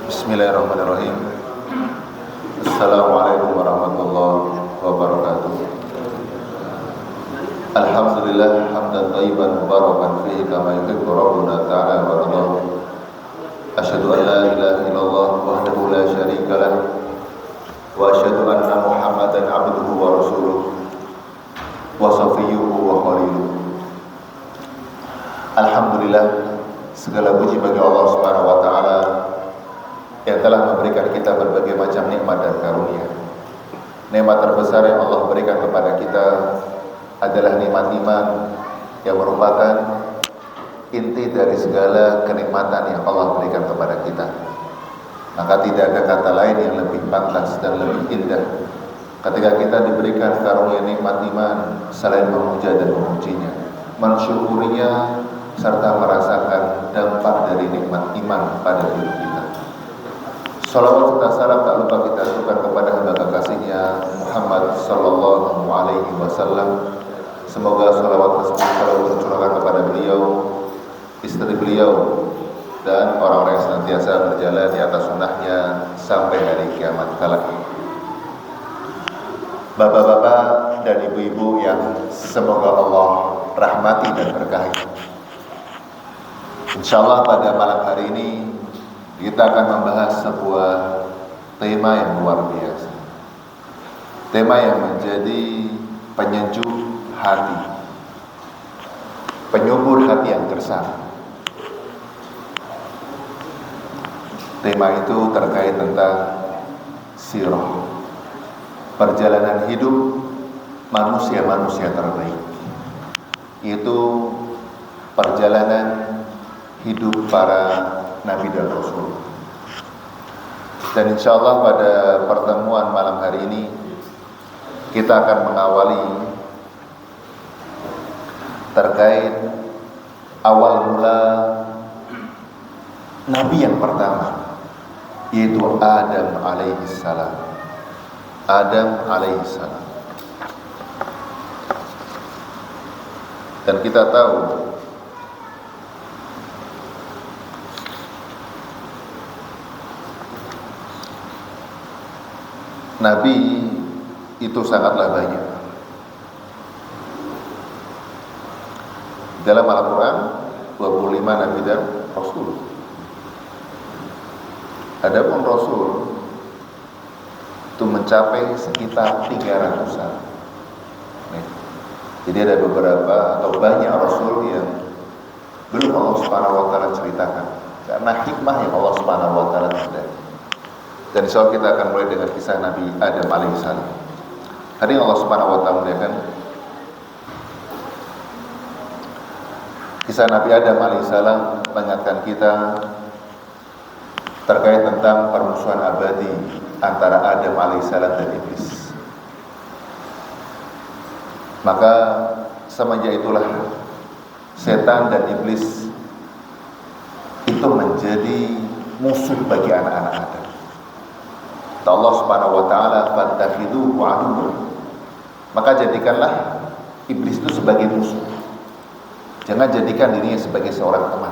Bismillahirrahmanirrahim. Assalamualaikum warahmatullahi wabarakatuh. Alhamdulillah hamdan thayyiban mubarakan fihi kama yuhibbu rabbuna ta'ala wa radha. Asyhadu an la ilaha illallah wahdahu la syarika lah wa asyhadu anna Muhammadan abduhu wa rasuluh wa safiyyuhu wa khaliluh. Alhamdulillah, segala puji bagi Allah Subhanahu wa taala yang telah memberikan kita berbagai macam nikmat dan karunia. Nikmat terbesar yang Allah berikan kepada kita adalah nikmat iman yang merupakan inti dari segala kenikmatan yang Allah berikan kepada kita. Maka tidak ada kata lain yang lebih pantas dan lebih indah ketika kita diberikan karunia nikmat iman selain memuja dan memujinya, mensyukurinya serta merasakan dampak dari nikmat iman pada diri kita. Salawat serta salam tak lupa kita aturkan kepada hamba kekasihnya Muhammad sallallahu alaihi wasallam. Semoga salawat tersebut selalu tercurahkan kepada beliau, istri beliau, dan orang-orang yang senantiasa berjalan di atas sunnahnya sampai hari kiamat kelak. Bapak-bapak dan ibu-ibu yang semoga Allah rahmati dan berkahi. Insyaallah pada malam hari ini kita akan membahas sebuah tema yang luar biasa. Tema yang menjadi penyejuk hati, penyubur hati yang gersang. Tema itu terkait tentang sirah, perjalanan hidup manusia-manusia terbaik, yaitu perjalanan hidup para Nabi dan Rasul. Dan insya Allah pada pertemuan malam hari ini kita akan mengawali terkait awal mula Nabi yang pertama, yaitu Adam alaihissalam. Adam alaihissalam. Dan kita tahu Nabi itu sangatlah banyak. Dalam Al-Quran 25 Nabi dan Rasul. Adapun Rasul itu mencapai sekitar 300-an. Jadi ada beberapa atau banyak Rasul yang belum Allah Subhanahu wa taala ceritakan karena hikmah yang Allah Subhanahu wa taala tidak. Dan insya Allah kita akan mulai dengan kisah Nabi Adam alaihissalam. Hari ini Allah Subhanahu wa taala muliakan kisah Nabi Adam alaihissalam mengingatkan kita terkait tentang permusuhan abadi antara Adam alaihissalam dan iblis. Maka semenjak itulah setan dan iblis itu menjadi musuh bagi anak-anak Adam. Allah Subhanahu wa taala fattakhidhuhu aduwwan. Maka jadikanlah iblis itu sebagai musuh. Jangan jadikan dirinya sebagai seorang teman.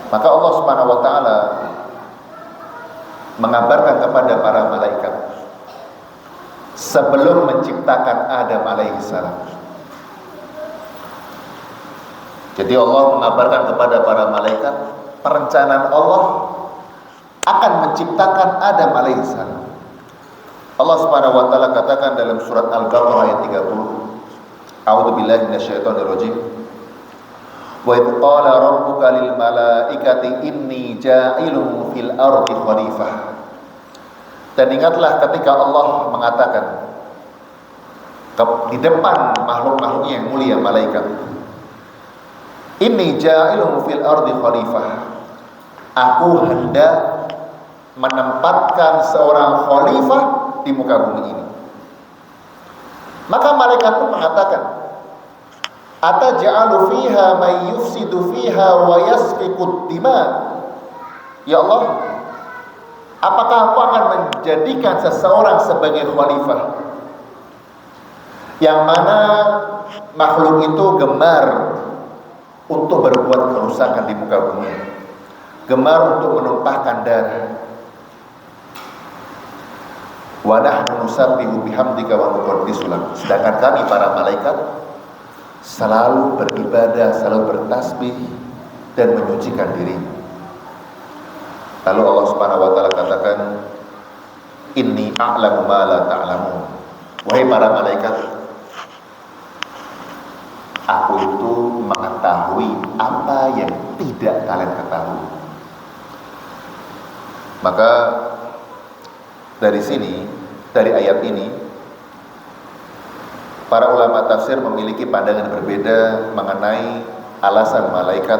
Maka Allah Subhanahu wa taala mengabarkan kepada para malaikat sebelum menciptakan Adam alaihissalam. Jadi Allah mengabarkan kepada para malaikat perencanaan Allah akan menciptakan Adam alaihissalam. Allah Subhanahu wa taala katakan dalam surat Al-Baqarah ayat 30, A'udzubillahi minasyaitonirrajim. Wa idh qala rabbuka lil malaikati inni ja'ilun fil ardi khalifah. Dan ingatlah ketika Allah mengatakan di depan makhluk-makhluknya yang mulia malaikat, inni ja'ilun fil ardi khalifah. Aku hendak menempatkan seorang khalifah di muka bumi ini. Maka malaikat pun mengatakan, ataj'alu fiha may yufsidu fiha wa yasfiku dima. Ya Allah, apakah aku akan menjadikan seseorang sebagai khalifah yang mana makhluk itu gemar untuk berbuat kerusakan di muka bumi, gemar untuk menumpahkan darah. Wa nahnu nusabbihu bihamdika wa nuqaddisu lak. Sedangkan kami para malaikat selalu beribadah, selalu bertasbih dan menyucikan diri. Lalu Allah Subhanahu wa taala katakan, inni a'lamu ma la ta'lamun. Wahai para malaikat, aku itu mengetahui apa yang tidak kalian ketahui. Maka dari sini, dari ayat ini, para ulama tafsir memiliki pandangan berbeda mengenai alasan malaikat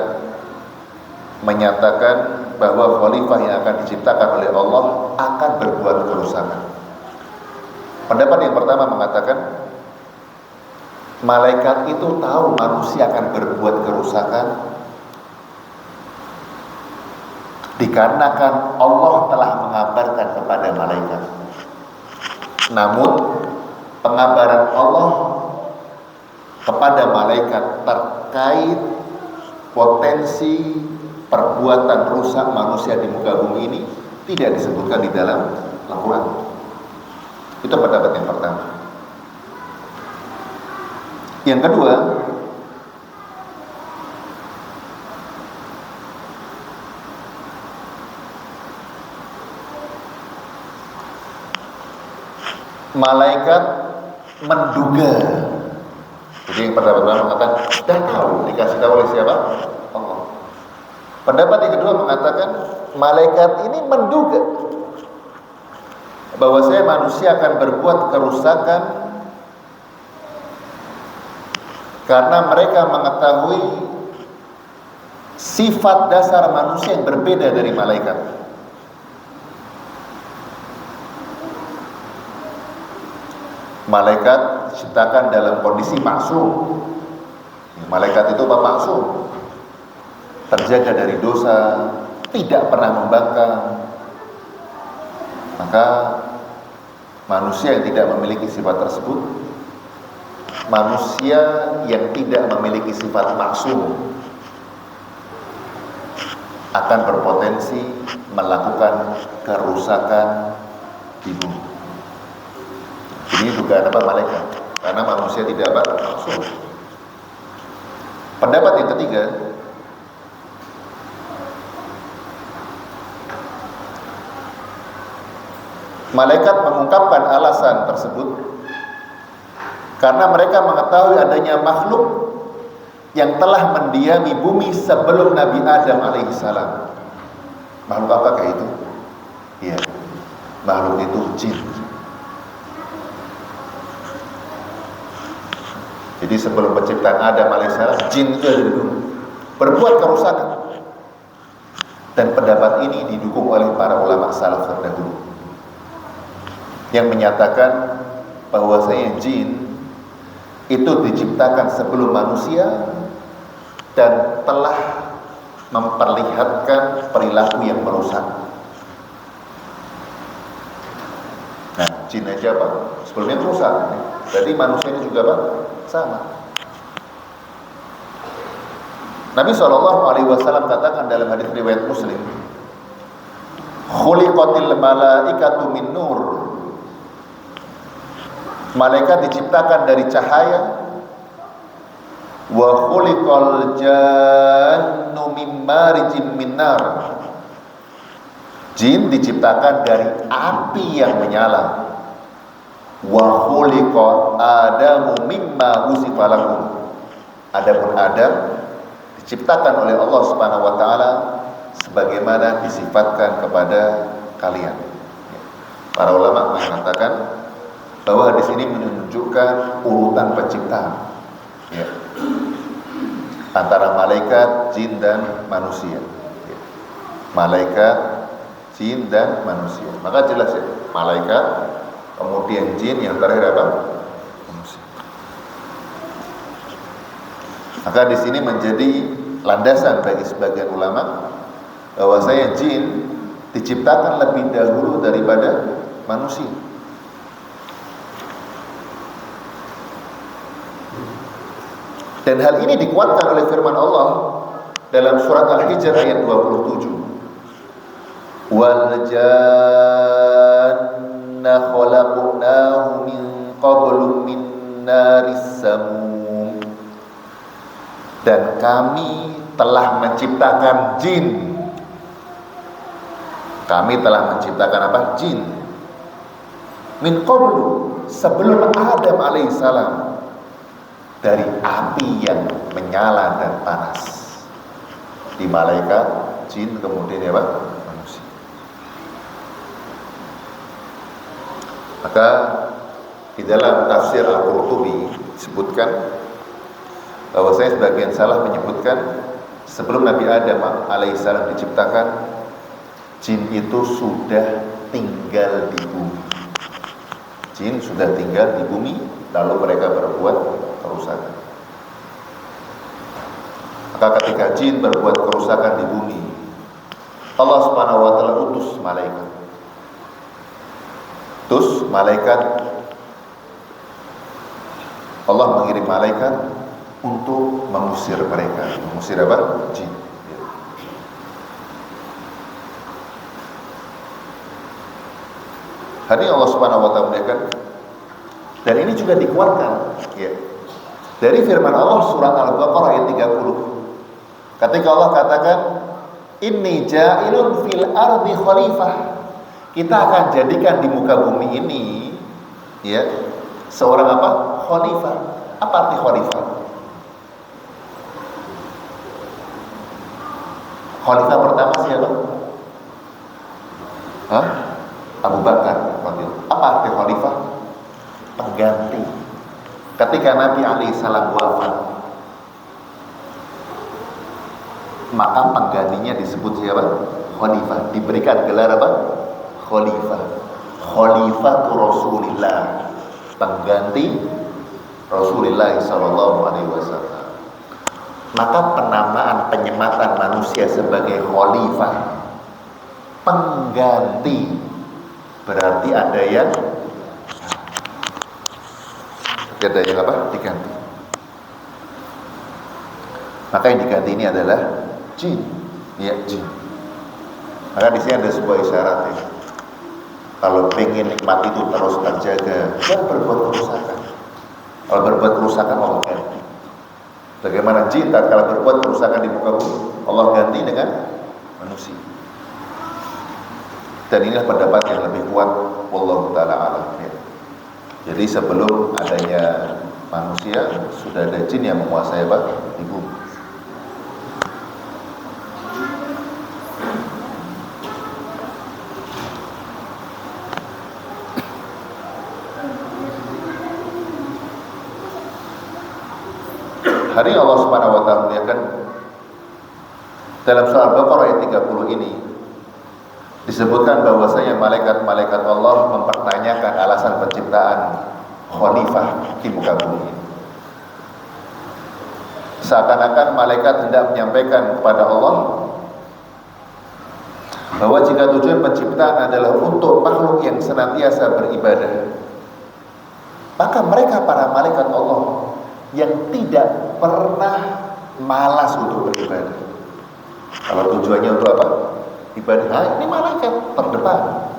menyatakan bahwa khalifah yang akan diciptakan oleh Allah akan berbuat kerusakan. Pendapat yang pertama mengatakan malaikat itu tahu manusia akan berbuat kerusakan dikarenakan Allah telah mengabarkan kepada malaikat. Namun pengabaran Allah kepada malaikat terkait potensi perbuatan rusak manusia di muka bumi ini tidak disebutkan di dalam Al-Quran. Itu pendapat yang pertama. Yang kedua, malaikat menduga. Jadi yang pendapat pertama mengatakan sudah tahu, dikasih tahu oleh siapa? Allah. Pendapat yang kedua mengatakan malaikat ini menduga bahwasanya manusia akan berbuat kerusakan karena mereka mengetahui sifat dasar manusia yang berbeda dari malaikat. Malaikat diciptakan dalam kondisi maksum. Malaikat itu apa? Maksum, terjaga dari dosa, tidak pernah membangkang. Maka manusia yang tidak memiliki sifat tersebut, manusia yang tidak memiliki sifat maksum, akan berpotensi melakukan kerusakan di bumi. Ini dugaan apa? Malaikat. Karena manusia tidak apa? Maksum. Pendapat yang ketiga, malaikat mengungkapkan alasan tersebut karena mereka mengetahui adanya makhluk yang telah mendiami bumi sebelum Nabi Adam alaihissalam. Makhluk apakah itu? Ya, makhluk itu jin. Jadi sebelum penciptaan Adam alaihissalam, jin itu ada di bumi, berbuat kerusakan. Dan pendapat ini didukung oleh para ulama salaf terdahulu yang menyatakan bahwasanya jin itu diciptakan sebelum manusia dan telah memperlihatkan perilaku yang merusak. Nah, jin aja Pak, sebelumnya merusak. Jadi manusia ini juga Pak, sama. Nabi SAW katakan dalam hadis riwayat Muslim, khuliqatil malaikatu min nur. Malaikat diciptakan dari cahaya. Wa khuliqal jannu min marijim min nar. Jin diciptakan dari api yang menyala. Wa khuliqa Adamu mimma usifa lakum. Adapun Adam diciptakan oleh Allah Subhanahu wa taala sebagaimana disifatkan kepada kalian. Para ulama mengatakan bahwa hadis ini menunjukkan urutan penciptaan, ya, antara malaikat, jin dan manusia. Ya. Malaikat, jin dan manusia. Maka jelas ya, malaikat, kemudian jin, yang terakhir apa? Manusia. Maka di sini menjadi landasan bagi sebagian ulama bahwasanya jin diciptakan lebih dahulu daripada manusia. Dan hal ini dikuatkan oleh firman Allah dalam surat Al-Hijr ayat 27. wal janna khalaqnahu min qablu min naris samum, dan kami telah menciptakan jin. Kami telah menciptakan apa? Jin. Min qablu, sebelum Adam alaihissalam, dari api yang menyala dan panas. Di malaikat, jin, kemudian apa? Manusia. Maka di dalam tafsir Al-Qurtubi disebutkan bahwasanya sebagian salah menyebutkan sebelum Nabi Adam alaihissalam diciptakan, jin itu sudah tinggal di bumi. Jin sudah tinggal di bumi, lalu mereka berbuat kerusakan. Maka ketika jin berbuat kerusakan di bumi, Allah Subhanahu wa taala utus malaikat. Allah mengirim malaikat untuk mengusir mereka. Mengusir apa? Jin. Hari ini Allah Subhanahu wa taala menyatakan, dan ini juga dikuatkan ya, dari firman Allah surat Al-Baqarah ayat 30. Ketika Allah katakan, inni ja'ilun fil ardi khalifah, kita akan jadikan di muka bumi ini ya seorang apa? Khalifah. Apa arti khalifah? Khalifah pertama siapa? Abu Bakar. Apa arti khalifah? Pengganti. Ketika Nabi alaihissalam wafat, maka penggantinya disebut siapa? Khalifah. Diberikan gelar apa? Khalifah. Khalifatu Rasulillah, pengganti Rasulullah sallallahu alaihi wasallam. Maka penamaan penyematan manusia sebagai khalifah, pengganti, berarti ada yang apa? Diganti. Maka yang diganti ini adalah jin, ya jin. Maka di sini ada sebuah isyarat ya. Kalau pengen nikmat itu terus terjaga, jangan berbuat kerusakan. Kalau berbuat kerusakan Allah ganti. Bagaimana jin kalau berbuat kerusakan di muka bumi, Allah ganti dengan manusia. Dan inilah pendapat yang lebih kuat, wallahu taala alam ya. Jadi sebelum adanya manusia sudah ada jin yang menguasai apa? Di bumi. Hari Allah Subhanahu wa taala muliakan dalam surah Al-Baqarah ayat 30 ini disebutkan bahwasanya malaikat-malaikat Allah mempertanyakan alasan penciptaan khalifah di muka bumi. Seakan-akan malaikat hendak menyampaikan kepada Allah bahwa jika tujuan penciptaan adalah untuk makhluk yang senantiasa beribadah, maka mereka para malaikat Allah yang tidak pernah malas untuk beribadah. Kalau tujuannya untuk apa? Ibadah. Nah, ini malaikat terdepan,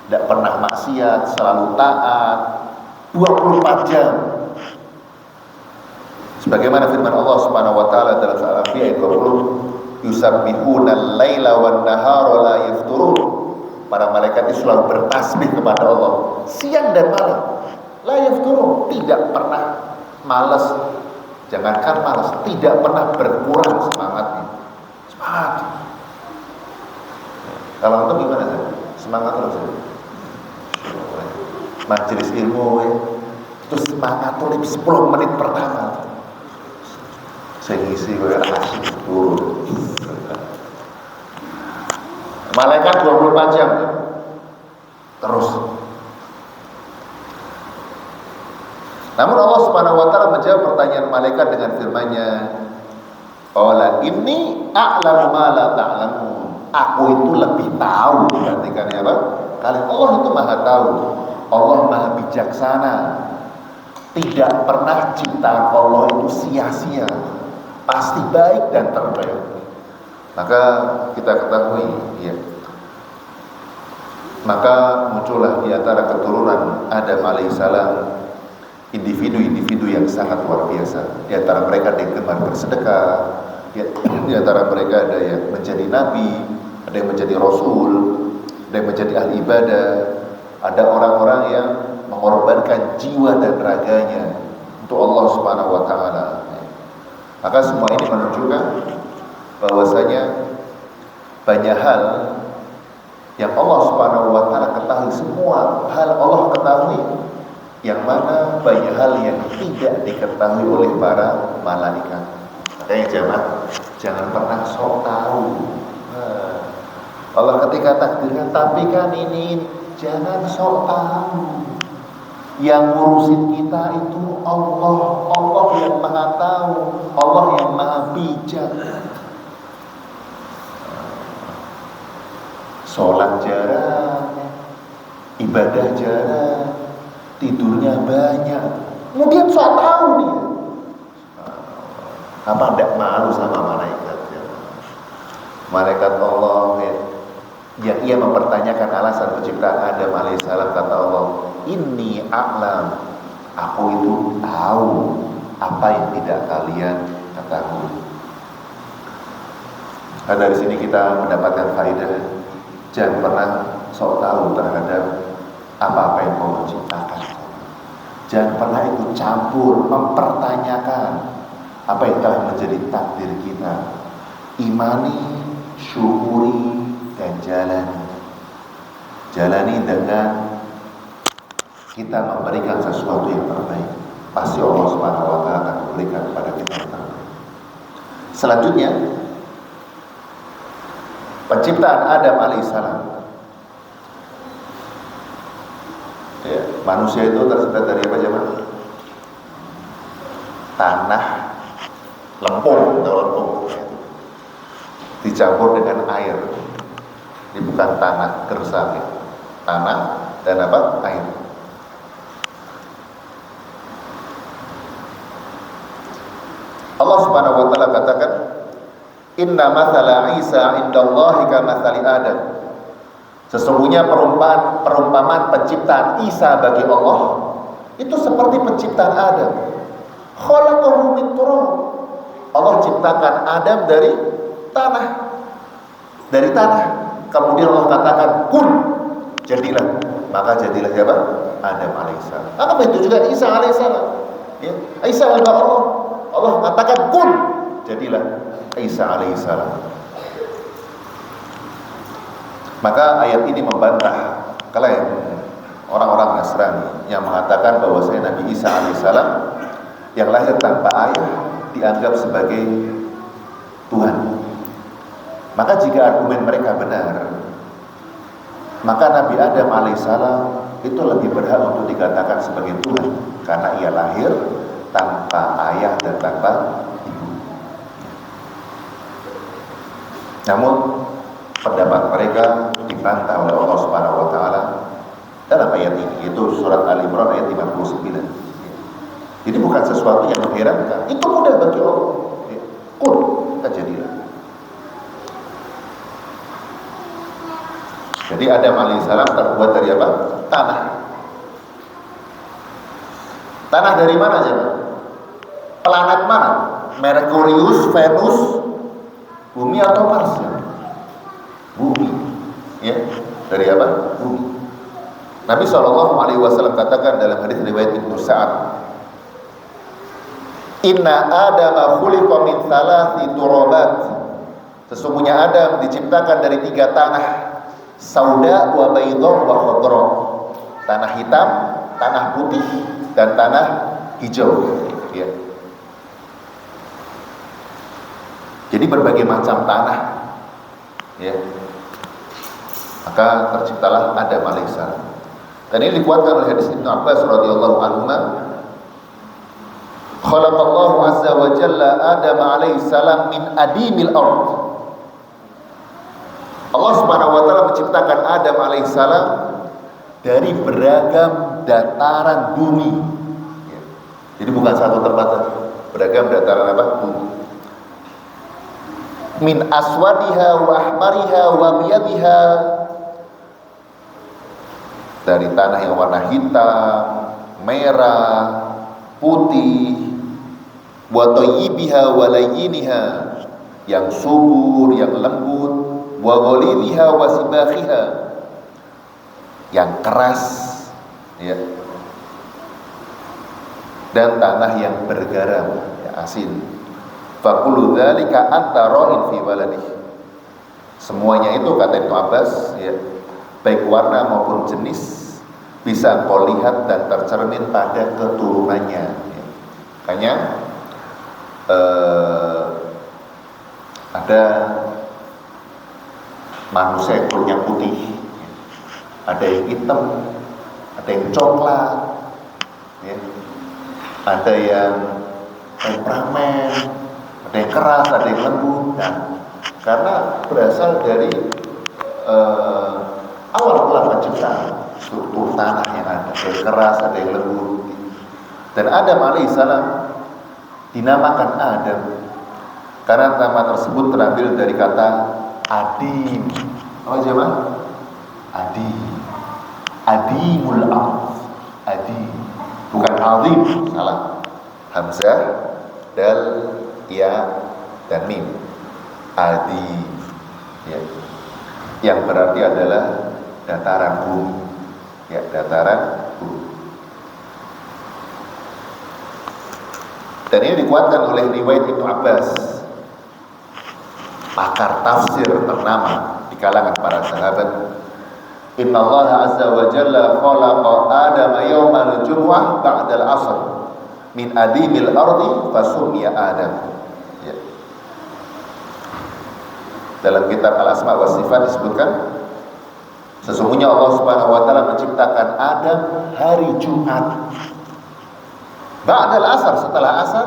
tidak pernah maksiat, selalu taat, 24 jam. Sebagaimana firman Allah Subhanahu wa taala dalam surah Al-Anbiya ayat 20, yusabbihuna al-laila wan nahara la yafturun. Para malaikat itu selalu bertasbih kepada Allah siang dan malam. La yafturun, tidak pernah malas. Jangankan malas, tidak pernah berkurang semangatnya. Semangat. Kalau itu gimana sih? Semangat terus ya? Majelis ilmu ya. Terus semangat tuh 10 menit pertama. Saya ngisi gue asik turun. Malaikat 24 jam terus. Namun Allah Subhanahu wa taala menjawab pertanyaan malaikat dengan firman-Nya, "Qala inni a'lamu ma la ta'lamun." Aku itu lebih tahu dibandingkan apa? Kalian. Allah itu Maha tahu. Allah Maha bijaksana. Tidak pernah ciptaan Allah itu sia-sia. Pasti baik dan terbaik. Maka kita ketahui ya, Maka muncullah di antara keturunan Adam alaihissalam individu-individu yang sangat luar biasa. Di antara mereka ada yang gemar bersedekah, di antara mereka ada yang menjadi nabi, ada yang menjadi rasul, ada yang menjadi ahli ibadah, ada orang-orang yang mengorbankan jiwa dan raganya untuk Allah Subhanahu wa taala. Maka semua ini menunjukkan bahwasanya banyak hal yang Allah Subhanahu wa taala ketahui, semua hal Allah ketahui, yang mana banyak hal yang tidak diketahui oleh para malaikat. Makanya jangan pernah sok tahu. Allah ketika takdirkan, tapi kan ini, jangan sok tahu. Yang ngurusin kita itu Allah. Allah yang maha tahu, Allah yang maha bijak. Sholat jarang, ibadah jarang, tidurnya banyak, kemudian sok tahu dia. Apa tidak malu sama malaikat? Malaikat Allah yang ia mempertanyakan alasan penciptaan Adam alaihissalam, kata Allah, inni a'lam, aku itu tahu apa yang tidak kalian ketahui. Nah, dari sini kita mendapatkan faedah, jangan pernah sok tahu terhadap apa-apa yang Allah ciptakan. Jangan pernah ikut campur mempertanyakan apa yang telah menjadi takdir kita. Imani, syukuri, dan jalani dengan kita memberikan sesuatu yang terbaik. Pasti Allah Subhanahu wa taala akan memberikan kepada kita yang terbaik. Selanjutnya, penciptaan Adam alaihissalam. Ya, manusia itu tercipta dari apa zaman? Tanah lempung atau lempung, dicampur dengan air. Ini bukan tanah gersang, ya. Tanah dan apa? Air. Allah Subhanahu wa taala katakan, inna mathala Isa indallahi kamathali Adam. Sesungguhnya perumpamaan penciptaan Isa bagi Allah itu seperti penciptaan Adam. Khalaqahu min turab. Allah ciptakan Adam dari tanah. Dari tanah. Kemudian Allah katakan kun, jadilah. Maka jadilah siapa? Adam alaihissalam. Apa itu juga Isa alaihissalam? Ya, Isa adalah Allah. Allah katakan kun, jadilah Isa alaihissalam. Maka ayat ini membantah klaim orang-orang Nasrani yang mengatakan bahwasanya Nabi Isa alaihissalam yang lahir tanpa ayah dianggap sebagai Tuhan. Maka jika argumen mereka benar, maka Nabi Adam alaihissalam itu lebih berhak untuk dikatakan sebagai Tuhan, karena ia lahir tanpa ayah dan tanpa ibu. Namun pendapat mereka dibantah oleh Allah Subhanahu wa taala dalam ayat ini, yaitu surat Al-Imran ayat 59. Jadi bukan sesuatu yang mengherankan, itu mudah bagi Allah. Kun, jadilah. Jadi Adam alaihissalam terbuat dari apa? Tanah. Tanah dari mana aja? Planet mana? Merkurius, Venus, Bumi atau Mars? Bumi. Ya, dari apa? Bumi. Nabi SAW katakan dalam hadis riwayat Ibnu Sa'ad, inna Adama khuliqa min thalathi turabat. Sesungguhnya Adam diciptakan dari 3 tanah, sauda wa baydha wa khadra. Tanah hitam, tanah putih, dan tanah hijau. Ya. Jadi berbagai macam tanah. Ya. Maka terciptalah Adam alaihissalam. Dan ini dikuatkan oleh hadis Ibnu Abbas radhiyallahu anhu. Khalaqallahu azza wa jalla Adam alaihissalam min adimil ard. Allah Subhanahu wa taala menciptakan Adam alaihissalam dari beragam dataran bumi. Jadi bukan satu tempat saja, beragam dataran apa? Bumi. Min aswadiha wa ahmariha wa biyadiha. dari tanah yang warna hitam, merah, putih, wa thayyibiha wa layyiniha, yang subur, yang lembut, wa ghalidhiha wa sibakhiha, yang keras, ya, dan tanah yang bergaram, ya, asin. Faqulu dzalika anta ra'in fi waladih. Semuanya itu kata Ibnu Abbas, ya, baik warna maupun jenis bisa kau lihat dan tercermin pada keturunannya, ya. Makanya ada manusia yang kulitnya putih, ada yang hitam, ada yang coklat, ya, ada yang temperamen, ada yang keras, ada yang lembut. Nah, karena berasal dari awal mula penciptaan, struktur tanah yang ada yang keras, ada yang lembut. Dan Adam alaihissalam dinamakan Adam karena nama tersebut terambil dari kata adim. Apa jemaah? Adim. Adimul ardh. Adim. Bukan azim, salah. Hamzah, dal, ya, dan mim. Adim, ya, yang berarti adalah dataran bumi, ya, dataran bumi. Dan ini dikuatkan oleh riwayat Ibnu Abbas, pakar tafsir ternama di kalangan para sahabat. Inna Allah azza wa jalla khalaqa Adam yawmal jumu'ah ba'dal asr min adimil ardi fasummiya Adam. Ya. Dalam kitab Al-Asma wa Sifat disebutkan, sesungguhnya Allah Subhanahu wa taala menciptakan Adam hari Jumat. Ba'dal asar, setelah asar,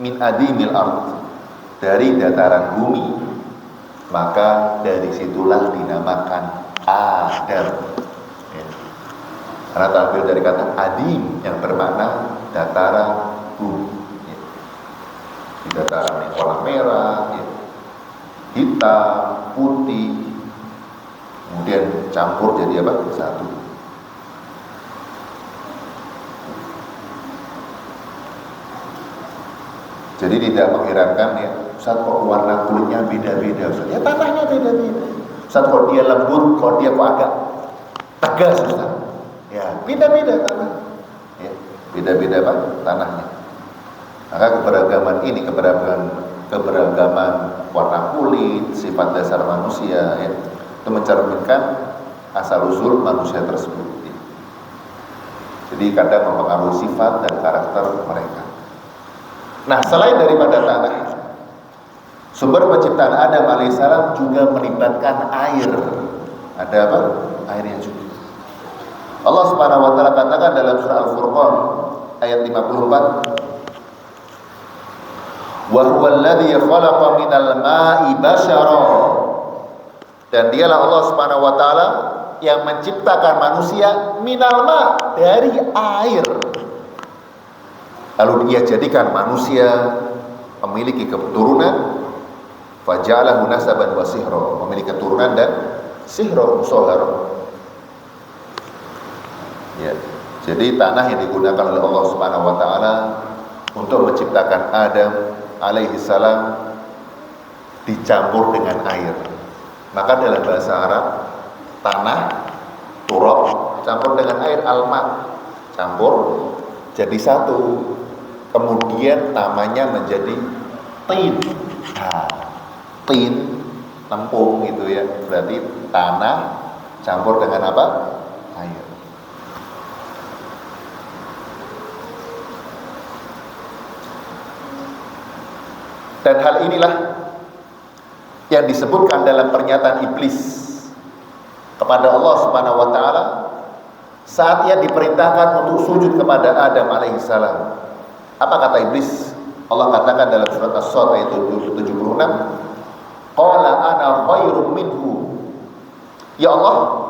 min adimil ard, dari dataran bumi, maka dari situlah dinamakan Adam, ya. Karena terambil dari kata adim yang bermakna dataran bumi, ya. Di dataran yang warna merah, ya, hitam, putih, kemudian campur jadi apa? Satu. Jadi tidak mengherankan, ya, Ustaz kok warna kulitnya beda-beda, Ustaz. Ya tanahnya beda-beda. Ustaz kok dia lembut, kok dia kok agak tegas, Ustaz. Ya beda-beda tanah, ya, beda-beda apa? Tanahnya. Maka keberagaman ini, keberagaman warna kulit, sifat dasar manusia, ya, itu mencerminkan asal usul manusia tersebut, ya. Jadi kadang mempengaruhi sifat dan karakter mereka. Nah, selain daripada tanah, sumber penciptaan Adam alaihissalam juga melibatkan air. Ada apa? Airnya juga. Allah Subhanahu wa taala katakan dalam surah Al-Furqan ayat 54, "Wa huwal ladzi khalaqa minal ma'i basyara." Dan dialah Allah Subhanahu wa taala yang menciptakan manusia minal ma', dari air. Lalu dia jadikan manusia memiliki keturunan, faja'alahu nasaban wa sihra, memiliki keturunan dan sihra, musohar. Ya, jadi tanah yang digunakan oleh Allah Subhanahu wa taala untuk menciptakan Adam alaihi salam dicampur dengan air. Maka dalam bahasa Arab, tanah, turab, campur dengan air, alma, campur jadi satu. Kemudian namanya menjadi tin. Nah, tin, tempung gitu ya. Berarti tanah campur dengan apa? Air. Dan hal inilah yang disebutkan dalam pernyataan iblis kepada Allah Subhanahu wa taala saat ia diperintahkan untuk sujud kepada Adam alaihissalam. Apa kata iblis? Allah katakan dalam surat As-Sad ayat 76, "Qala ana khairum minhu." Ya Allah,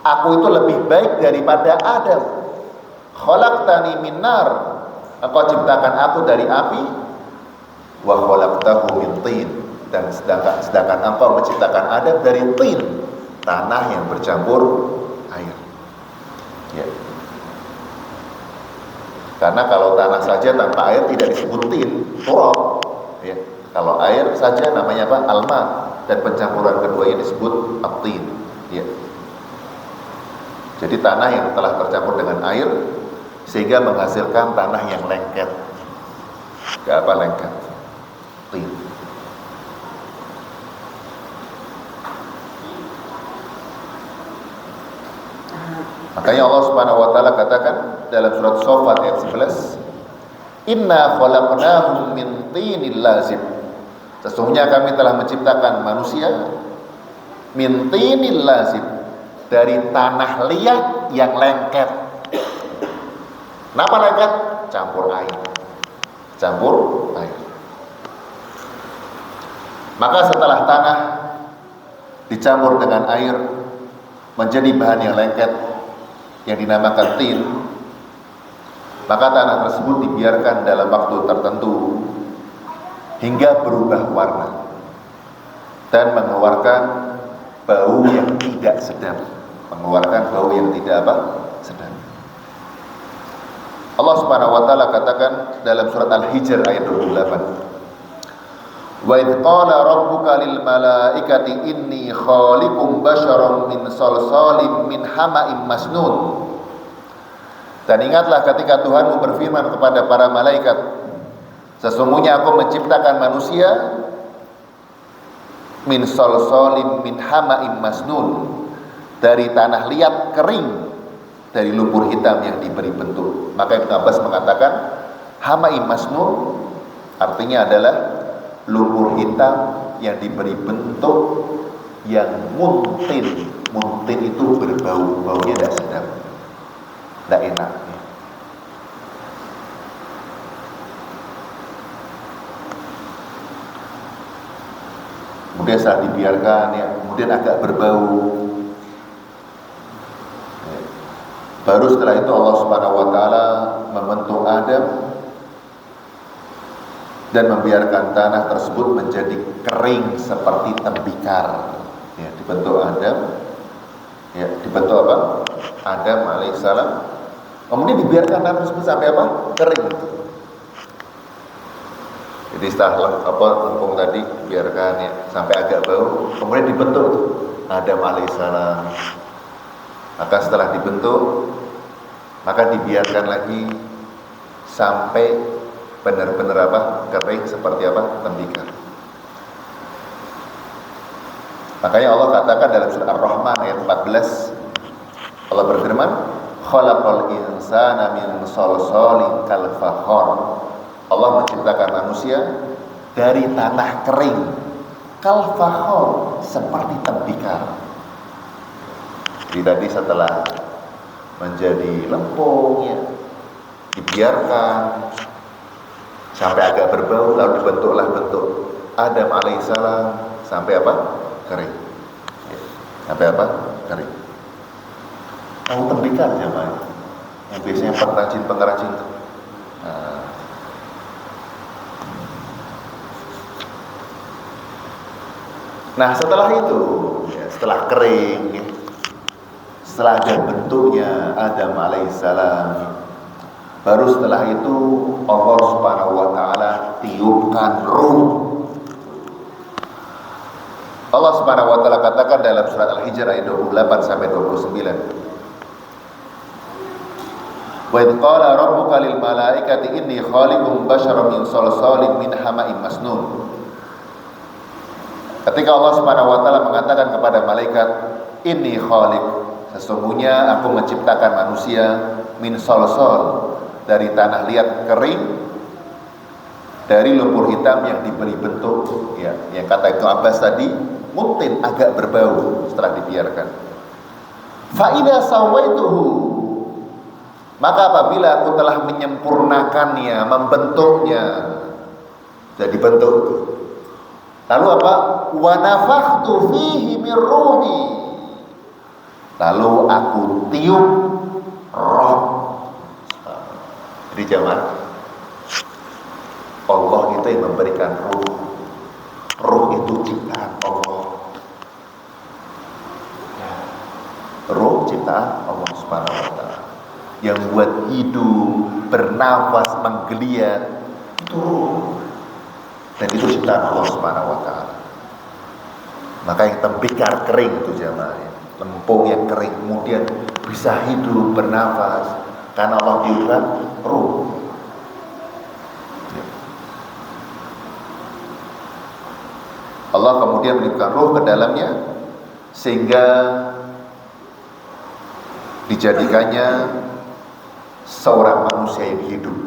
aku itu lebih baik daripada Adam. Khalaqtani min nar. Engkau ciptakan aku dari api, wa khalaqtahu min tin. Dan sedangkan engkau menciptakan Adam dari tin, tanah yang bercampur air. Ya. Karena kalau tanah saja tanpa air tidak disebut tin, turab. Ya. Kalau air saja namanya apa? Alma, dan pencampuran keduanya disebut at-tin. Ya. Jadi tanah yang telah tercampur dengan air sehingga menghasilkan tanah yang lengket. Gak apa lengket? Tin. Makanya Allah Subhanahu wa taala katakan dalam surat Shafat ayat 11, "Inna khalaqnahum min tinil lazib." Sesungguhnya kami telah menciptakan manusia min tinil lazib, dari tanah liat yang lengket. Kenapa lengket? Campur air. Campur air. Maka setelah tanah dicampur dengan air menjadi bahan yang lengket yang dinamakan tin, maka tanah tersebut dibiarkan dalam waktu tertentu hingga berubah warna dan mengeluarkan bau yang tidak sedap. Mengeluarkan bau yang tidak apa? Sedap. Allah Subhanahu wa taala katakan dalam surat Al-Hijr ayat 28, "Wa idh qala rabbuka lil malaikati inni khaliqum basyaran min salsalin min hama'im masnun." Dan ingatlah ketika Tuhanmu berfirman kepada para malaikat, sesungguhnya aku menciptakan manusia min salsalin min hama'im masnun, dari tanah liat kering, dari lumpur hitam yang diberi bentuk. Maka Ibnu Abbas mengatakan hama'im masnun artinya adalah lumpur hitam yang diberi bentuk yang muntin. Muntin itu berbau, baunya tidak sedap, tidak enak. Kemudian setelah dibiarkan, ya, kemudian agak berbau. Baru setelah itu Allah Subhanahu wa taala membentuk Adam dan membiarkan tanah tersebut menjadi kering seperti tembikar. Ya, dibentuk Adam. Ya, dibentuk apa? Adam alaihissalam. Kemudian dibiarkan tanah tersebut sampai apa? Kering. Jadi setelah apa tepung tadi biarkan ya sampai agak bau, kemudian dibentuk Adam alaihissalam. Maka setelah dibentuk, maka dibiarkan lagi sampai benar-benar apa? Kering seperti apa? Tembikar. Makanya Allah katakan dalam surat Ar-Rahman ayat 14, Allah berfirman, "Khalaqal insana min salsalin kal fakhar." Allah menciptakan manusia dari tanah kering, kal fakhar, seperti tembikar. Jadi tadi setelah menjadi lempung ya, dibiarkan sampai agak berbau, lalu dibentuklah bentuk Adam alaihissalam sampai apa? Kering. Ya. Sampai apa? Kering. Tahu tembikar jemaah? Yang biasanya pengrajin tuh. Nah setelah itu, ya, setelah kering, ya, setelah ada bentuknya Adam alaihissalam, baru setelah itu Allah Subhanahu wa taala tiupkan ruh. Allah Subhanahu wa taala katakan dalam surat Al-Hijr ayat 28 sampai 29, "Wa idh qala rabbuka lil malaikati inni khaliqum basyaran min salsalin min hama'in masnun." Ketika Allah Subhanahu wa taala mengatakan kepada malaikat, "Inni khaliq," sesungguhnya aku menciptakan manusia min salsal, dari tanah liat kering, dari lumpur hitam yang diberi bentuk ya, yang kata Ibnu Abbas tadi mutin, agak berbau setelah dibiarkan. Fa idza sawaituhu, maka apabila aku telah menyempurnakannya, membentuknya, jadi bentuk itu, lalu apa? Wa nafakhtu fihi min ruhi, lalu aku tiup roh. Jadi jemaah, Allah itu yang memberikan ruh. Ruh itu ciptaan Allah. Ruh ciptaan Allah Subhanahu wa taala. Yang buat hidup, bernafas, menggeliat itu ruh. Dan itu ciptaan Allah Subhanahu wa taala. Maka yang tembikar kering itu jamaah, lempung yang kering kemudian bisa hidup, bernafas karena Allah tiupkan ruh. Allah kemudian meniupkan ruh ke dalamnya sehingga dijadikannya seorang manusia yang hidup.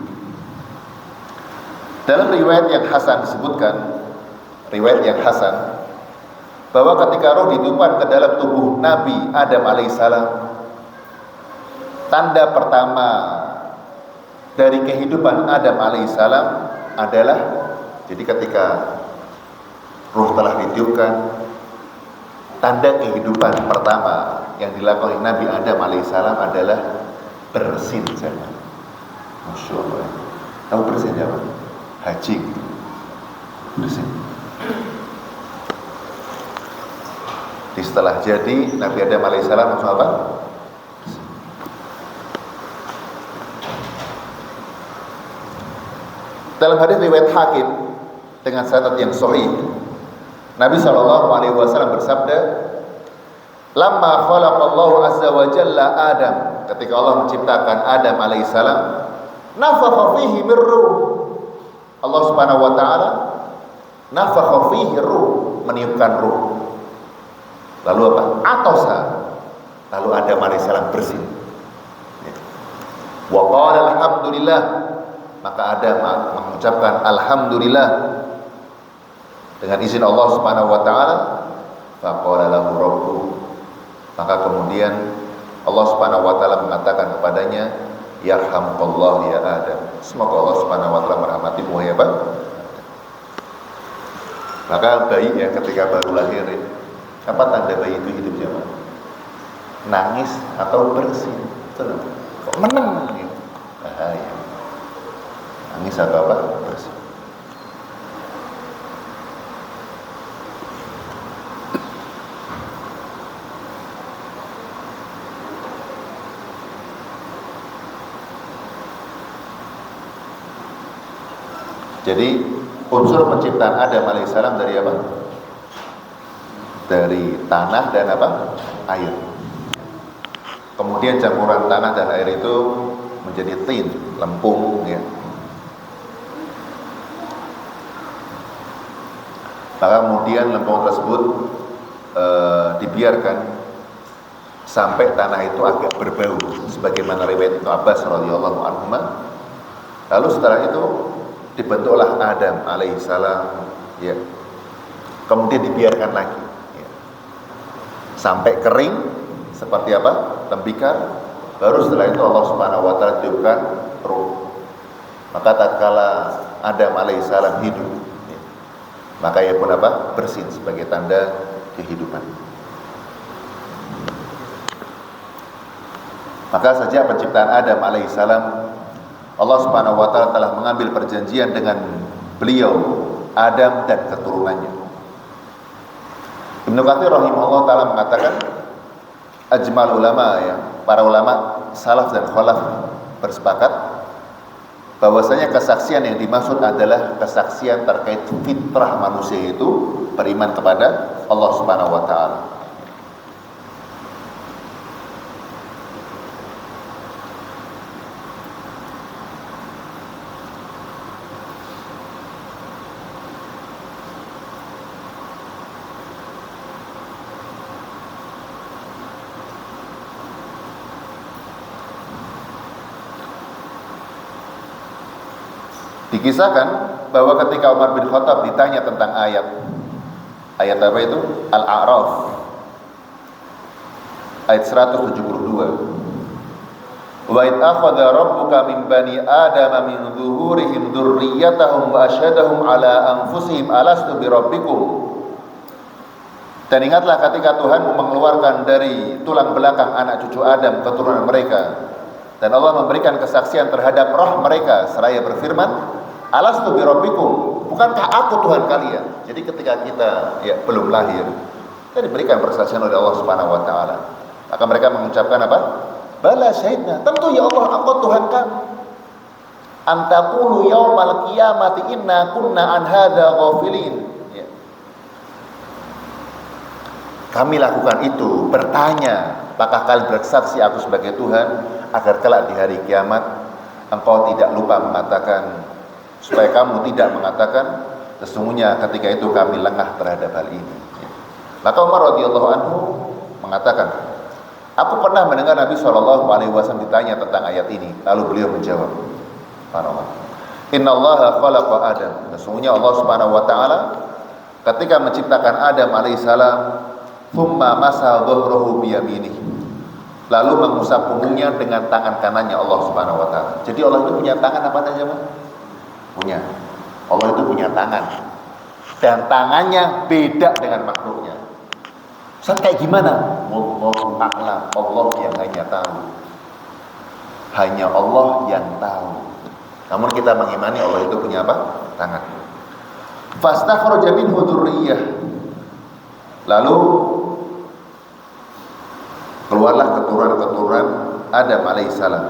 Dalam riwayat yang hasan disebutkan, riwayat yang hasan, bahwa ketika roh ditiupkan ke dalam tubuh Nabi Adam alaihissalam, tanda pertama dari kehidupan Adam alaihissalam adalah, jadi ketika roh telah ditiupkan, tanda kehidupan pertama yang dilakukan oleh Nabi Adam alaihissalam adalah bersin. Masya Allah. Tahu bersin apa? Haji. Bersin. Setelah jadi Nabi Adam alaihissalam langsung apa? Dalam hadis riwayat Hakim dengan sanad yang sahih, Nabi SAW bersabda, "Lamma khalaqallahu azza wa jalla Adam," ketika Allah menciptakan Adam alaihissalam, "nafakha fihi min ruh." Allah Subhanahu wa taala nafakha fihi ruh, meniupkan ruh. Lalu apa? Atosa. Lalu Adam alaihissalam bersin. Wa qala alhamdulillah. Maka Adam mengucapkan alhamdulillah dengan izin Allah Subhanahu wa taala. Faqala lahu rabbuh. Maka kemudian Allah Subhanahu wa taala mengatakan kepadanya, yarhamukallah ya Adam. Semoga Allah Subhanahu wa taala merahmatimu ya Pak. Maka bayi ya ketika baru lahir, apa tanda bayi itu hidup jamaah? Nangis atau bersin? Betul. Kok meneng gitu? Bahaya. Nangis atau apa? Bersin. Jadi unsur penciptaan Adam alaihissalam dari apa? Dari tanah dan apa? Air. Kemudian campuran tanah dan air itu menjadi tin, lempung, ya. Maka kemudian lempung tersebut dibiarkan sampai tanah itu agak berbau, sebagaimana riwayat Ibnu Abbas radhiyallahu anhu. Lalu setelah itu dibentuklah Adam alaihissalam, ya. Kemudian dibiarkan lagi, ya, sampai kering seperti apa? Tembikar. Baru setelah itu Allah Subhanahu wa taala tiupkan ruh. Maka tatkala Adam alaihissalam hidup, ya, maka ia pun apa? Bersin sebagai tanda kehidupan. Maka sejak penciptaan Adam alaihissalam, Allah Subhanahu wa taala telah mengambil perjanjian dengan beliau, Adam dan keturunannya. Ibnu Katsir rahimahullah taala mengatakan, ajmal ulama, ya, para ulama salaf dan khalaf bersepakat bahwasanya kesaksian yang dimaksud adalah kesaksian terkait fitrah manusia itu beriman kepada Allah Subhanahu wa taala. Dikisahkan bahwa ketika Umar bin Khattab ditanya tentang ayat apa itu? Al-A'raf ayat 172. Wa id akhadha rabbuka min bani adama min zuhurihim dzurriyyatahum wa asyhadahum ala anfusihim alastu bi rabbikum. Dan ingatlah ketika Tuhan mengeluarkan dari tulang belakang anak cucu Adam keturunan mereka, dan Allah memberikan kesaksian terhadap roh mereka seraya berfirman, alastu bi rabbikum, bukankah aku Tuhan kalian? Jadi ketika kita belum lahir, kita diberikan persaksian oleh Allah Subhanahu wa taala. Maka mereka mengucapkan apa? Bala syahidna, tentu ya Allah, Engkau Tuhan kami. Antaqulu yaumal qiyamati inna kunna an hadza ghafilin. Ya. Kami lakukan itu, bertanya, apakah kalian bersaksi aku sebagai Tuhan, agar kelak di hari kiamat engkau tidak lupa mengatakan, supaya kamu tidak mengatakan sesungguhnya ketika itu kami lengah terhadap hal ini. Ya. Maka Umar radhiyallahu anhu mengatakan, aku pernah mendengar Nabi SAW ditanya tentang ayat ini, lalu beliau menjawab, Inna Allah khalaqa Adam. Sesungguhnya Allah Subhanahu wa taala ketika menciptakan Adam alaihissalam, thumma masa dhahrahu bi yaminih, lalu mengusap punggungnya dengan tangan kanannya Allah Subhanahu wa taala. Jadi Allah itu punya tangan apa saja, Mas? Punya. Allah itu punya tangan. Dan tangannya beda dengan makhluknya. Ustaz, kayak gimana? Wallahu a'lam. Allah yang hanya tahu. Hanya Allah yang tahu. Namun kita mengimani Allah itu punya apa? Tangan. Fastakhraja minhu dzurriyyah. Lalu keluarlah keturunan-keturunan Adam alaihissalam.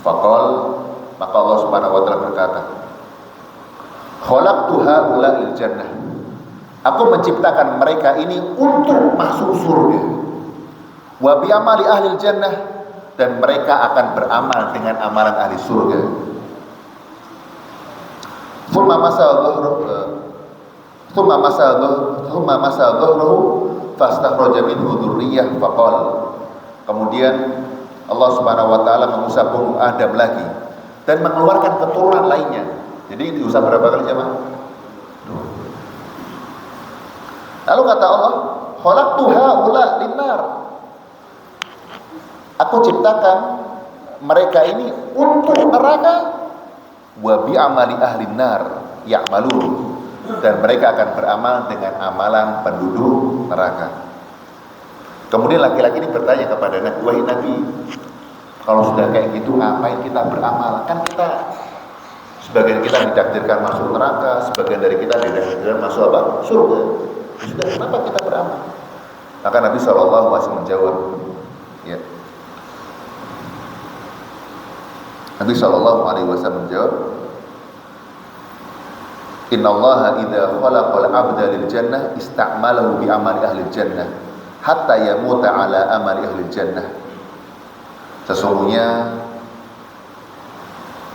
Faqal, maka Allah Subhanahu wa taala berkata, khalaqtu haula'il jannah. Aku menciptakan mereka ini untuk masuk surga. Wa bi amali ahli jannah, dan mereka akan beramal dengan amalan ahli surga. Thumma masa dhahrahu fastakhraja minhu dzurriyyah faqal. Kemudian Allah Subhanahu wa taala mengusap punggung Adam lagi dan mengeluarkan keturunan lainnya. Jadi diusap berapa kali jemaah? Lalu kata Allah, khalaqtu haula linnar. Aku ciptakan mereka ini untuk neraka. Wa bi amali ahli nar ya'malun, dan mereka akan beramal dengan amalan penduduk neraka. Kemudian laki-laki ini bertanya kepada Nabi, wahai Nabi, kalau sudah kayak gitu ngapain kita beramal? Kan kita, sebagian kita ditakdirkan masuk neraka, sebagian dari kita ditakdirkan masuk apa? Surga. Sudah, kenapa kita beramal? Maka Nabi SAW menjawab, ya. Nabi SAW menjawab, Inna Allah idha khalaqal abda lil jannah ista'malahu bi amali ahli jannah hatta yamuta ala amali ahli jannah. Sesungguhnya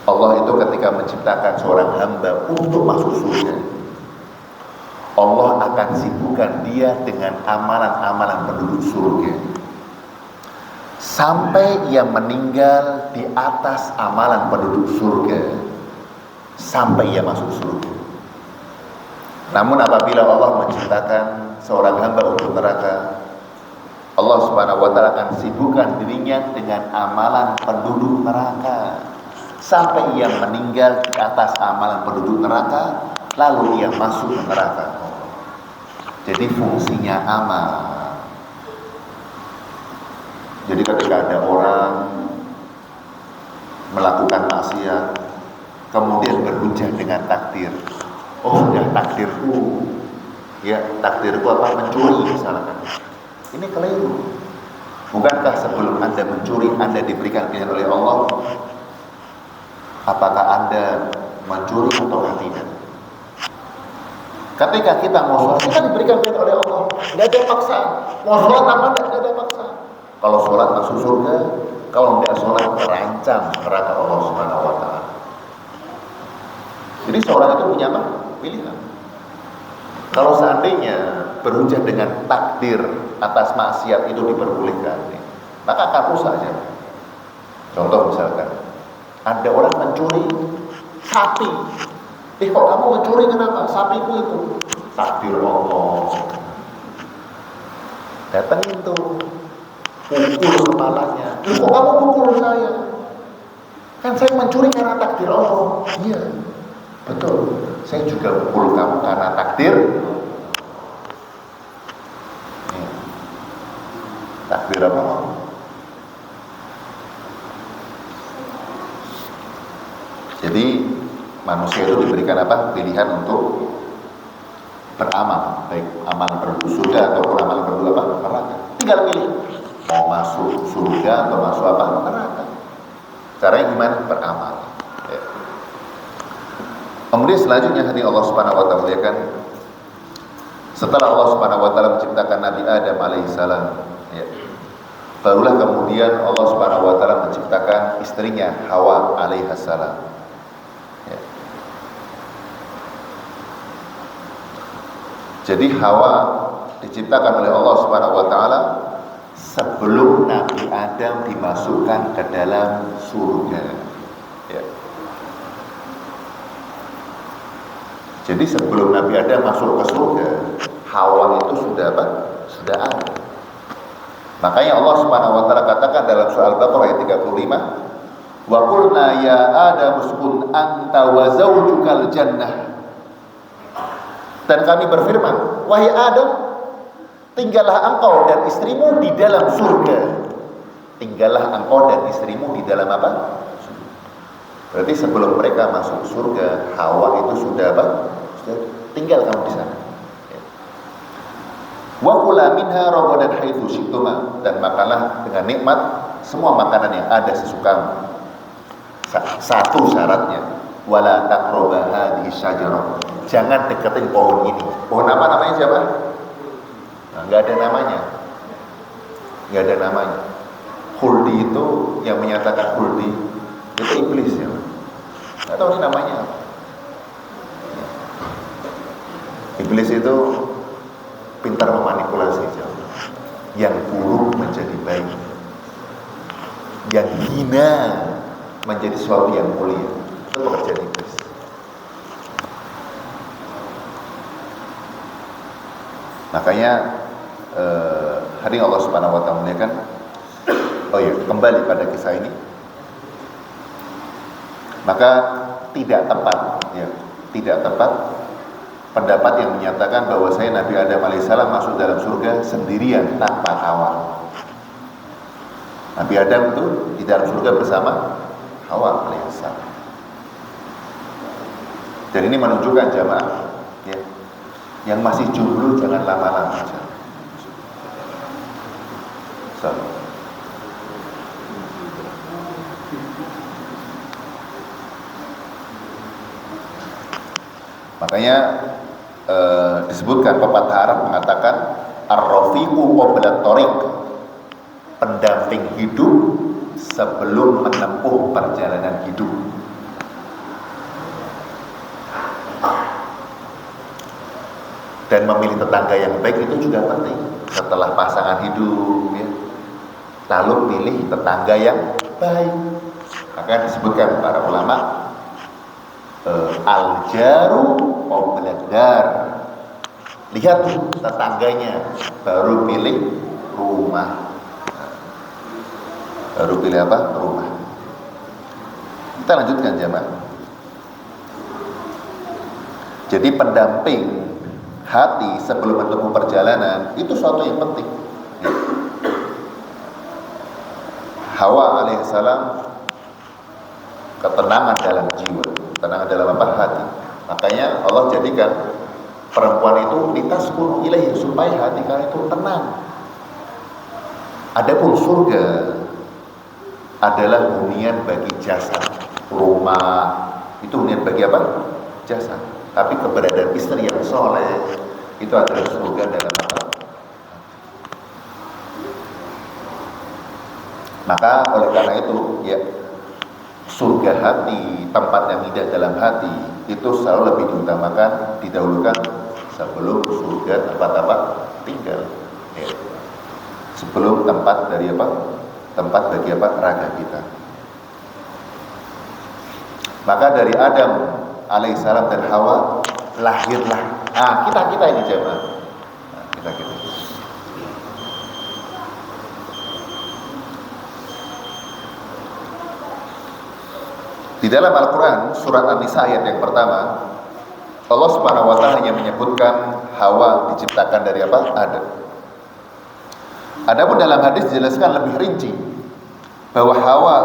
Allah itu ketika menciptakan seorang hamba untuk masuk surga, Allah akan sibukkan dia dengan amalan-amalan penduduk surga sampai ia meninggal di atas amalan penduduk surga, sampai ia masuk surga. Namun apabila Allah menciptakan seorang hamba untuk neraka, Allah Subhanahu wa taala akan sibukkan dirinya dengan amalan penduduk neraka sampai ia meninggal di atas amalan penduduk neraka, lalu ia masuk ke neraka. Jadi fungsinya amal. Jadi ketika ada orang melakukan maksiat, kemudian berhujah dengan takdir, oh sudah takdirku, ya takdirku apa, mencuri misalkan, ini keliru. Bukankah sebelum Anda mencuri Anda diberikan pilihan oleh Allah, apakah Anda mencuri atau tidak? Ketika kita mau sholat, kita diberikan pilihan oleh Allah, tidak ada paksaan. Mau sholat apa tidak ada paksaan. Kalau sholat masuk surga, kalau tidak sholat terancam neraka Allah Subhanahu wa taala. Jadi seorang itu punya apa? Pilihan. Kalau seandainya berhujah dengan takdir atas maksiat itu diperbolehkan, maka akan rusak saja. Contoh misalkan, ada orang mencuri sapi. Kok kamu mencuri, kenapa? Sapiku itu. Takdir Allah. Datangin tuh, pukul kepalanya. Kok kamu pukul saya? Kan saya mencuri karena takdir Allah. Iya, betul. Saya juga pukul kamu karena takdir. Takdir apa? Jadi manusia itu diberikan apa? Pilihan untuk beramal, baik amalan penduduk surga ataupun amalan penduduk apa? Neraka. Tinggal pilih. mau masuk surga atau masuk apa? Neraka. Caranya gimana? Beramal. Ya. Kemudian selanjutnya hati Allah Subhanahu wa taala muliakan, setelah Allah Subhanahu wa taala menciptakan Nabi Adam alaihissalam, ya, barulah kemudian Allah Subhanahu wa taala menciptakan istrinya Hawa alaihissalam. Ya. Jadi Hawa diciptakan oleh Allah Subhanahu wa taala sebelum Nabi Adam dimasukkan ke dalam surga. Ya. Jadi sebelum Nabi Adam masuk ke surga, Hawa itu sudah apa? Sudah ada. Makanya Allah Subhanahu wa taala katakan dalam surah Al-Baqarah ayat 35, "Wa qulna ya Adam uskun anta wa zawjukal jannah." Dan kami berfirman, wahai Adam, tinggallah engkau dan istrimu di dalam surga. Tinggallah engkau dan istrimu di dalam apa? Berarti sebelum mereka masuk surga, Hawa itu sudah apa? Sudah tinggal kamu di sana. Wa kula minha ragadan haitsu syi'tuma, dan makanlah dengan nikmat semua makanan yang ada sesukamu. Satu syaratnya, wala taqrabu hadhihi syajarah. Jangan deketin pohon ini. Pohon apa namanya siapa? Nah, enggak ada namanya. Enggak ada namanya. Khuldi itu yang menyatakan khuldi itu iblis ya. Enggak tahu ini namanya apa. Iblis itu pintar memanipulasi yang buruk menjadi baik, yang hina menjadi sesuatu yang mulia. Itu pekerjaan iblis. Makanya hari Allah Subhanahu wa taala muliakan. Oh iya, kembali pada kisah ini. Maka tidak tepat ya, tidak tepat pendapat yang menyatakan bahwa saya Nabi Adam alaihissalam masuk dalam surga sendirian tanpa kawan. Nabi Adam itu di dalam surga bersama Hawa alaihissalam. Dan ini menunjukkan jamaah ya, yang masih jomblo jangan lama-lama. Makanya disebutkan pepatah Arab mengatakan ar-rafiqu qabla tariq, pendamping hidup sebelum menempuh perjalanan hidup. Dan memilih tetangga yang baik itu juga penting. Setelah pasangan hidup ya, lalu pilih tetangga yang baik. Maka disebutkan para ulama al-jaru qabla dar. Lihat tetangganya, baru pilih rumah. Baru pilih apa? Rumah. Kita lanjutkan jemaah. Jadi pendamping hati sebelum menempuh perjalanan itu suatu yang penting. Hawa alaihissalam ketenangan dalam jiwa, ketenangan dalam apa? Hati. Makanya Allah jadikan perempuan itu litaskunu ilaihi, supaya hati kalian itu tenang. Adapun surga adalah hunian bagi jasad. Rumah itu hunian bagi apa? Jasad. Tapi keberadaan istri yang soleh itu adalah surga dalam apa? Maka oleh karena itu ya, surga hati, tempat yang indah dalam hati itu selalu lebih diutamakan, didahulukan sebelum surga tempat apa? Tinggal ya. Sebelum tempat dari apa? Tempat bagi apa? Raga kita. Maka dari Adam alaihissalam dan Hawa lahirlah kita ini jemaah. Kita di dalam Al-Quran surat An-Nisa ayat yang pertama, Allah Subhanahu wa taala hanya menyebutkan Hawa diciptakan dari apa? Adam. Adapun dalam hadis dijelaskan lebih rinci bahwa Hawa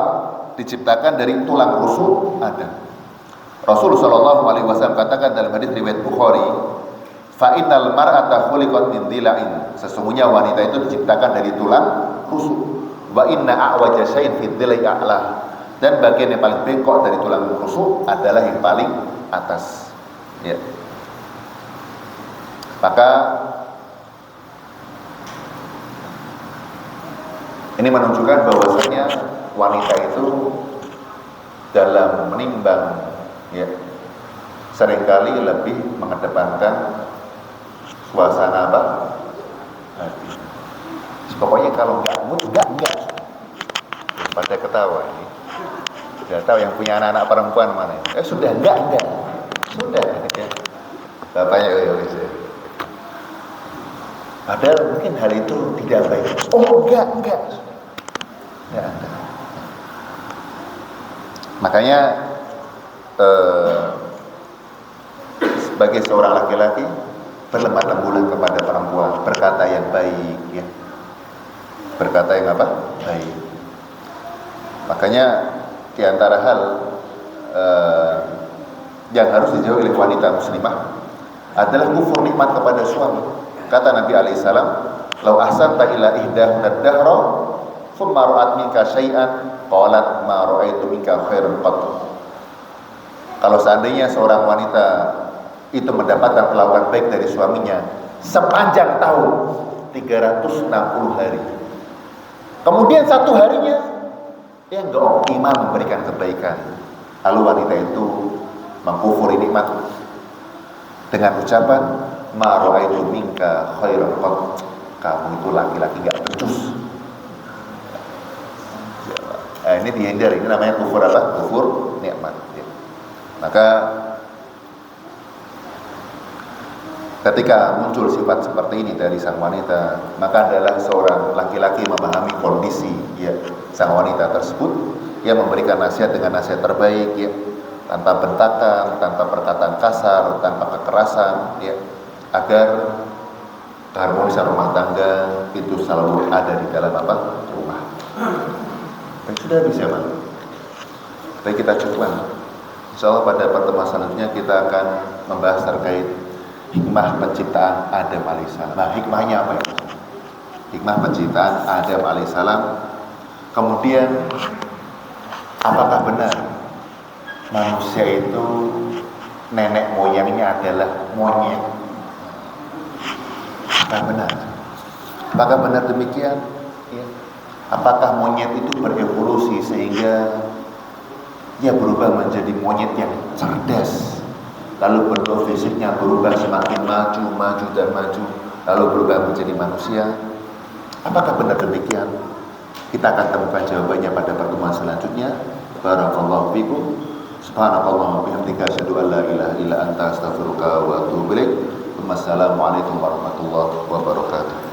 diciptakan dari tulang rusuk Adam. Rasul sallallahu alaihi wasallam katakan dalam hadis riwayat Bukhari, fa innal mar'ata khuliqat min dhila'in, sesungguhnya wanita itu diciptakan dari tulang rusuk. Wa inna a'waja syai'in fi dhilli a'la. Dan bagian yang paling bengkok dari tulang rusuk adalah yang paling atas. Ya. Maka ini menunjukkan bahwasanya wanita itu dalam menimbang, ya, seringkali lebih mengedepankan suasana apa? Hati. Pokoknya kalau nggak mood, nggak. Pada ketawa ini. Sudah tahu yang punya anak-anak perempuan mana? Sudah enggak. Sudah. Ya. Bapaknya padahal mungkin hal itu tidak baik. Oh enggak. Enggak ada. Makanya sebagai seorang laki-laki berlemah lembulah kepada perempuan, berkata yang baik, ya. Berkata yang apa? Baik. Makanya di antara hal yang harus dijauhi oleh wanita muslimah adalah kufur nikmat kepada suami. Kata Nabi alaihissalam, "Lau ahsanta ila ihdah ad-dahra, thumma ra'at minka syai'an, qalat ma ra'aitu minka khairan qat." Kalau seandainya seorang wanita itu mendapatkan perlakuan baik dari suaminya sepanjang tahun 360 hari, kemudian satu harinya dia enggak optimal memberikan kebaikan, lalu wanita itu mengkufuri nikmat dengan ucapan ma ra'aitu minka khairan qat, kamu itu laki-laki enggak becus. Ini dihindari, ini namanya kufur apa? Kufur nikmat. Maka ketika muncul sifat seperti ini dari sang wanita, maka adalah seorang laki-laki memahami kondisi, ya, sang wanita tersebut, ia memberikan nasihat dengan nasihat terbaik, ya, tanpa bentakan, tanpa perkataan kasar, tanpa kekerasan, ya, agar keharmonisan rumah tangga itu selalu ada di dalam apa? Rumah. Dan sudah bisa, Pak. Tapi kita coba. Insyaallah pada pertemuan selanjutnya kita akan membahas terkait hikmah penciptaan Adam alaihissalam. Nah, hikmahnya apa itu? Hikmah penciptaan Adam alaihissalam. Kemudian, apakah benar manusia itu nenek moyangnya adalah monyet? Apakah benar? Apakah benar demikian? Ya. Apakah monyet itu berevolusi sehingga ia berubah menjadi monyet yang cerdas, lalu bentuk fisiknya berubah semakin maju dan maju, lalu berubah menjadi manusia? Apakah benar demikian? Kita akan temukan jawabannya pada pertemuan selanjutnya. Barakallahu fikum. Subhanallah wa bihamdika asyhadu an la ilaha illa anta astaghfiruka wa atubu ilaik. Wassalamualaikum warahmatullahi wabarakatuh.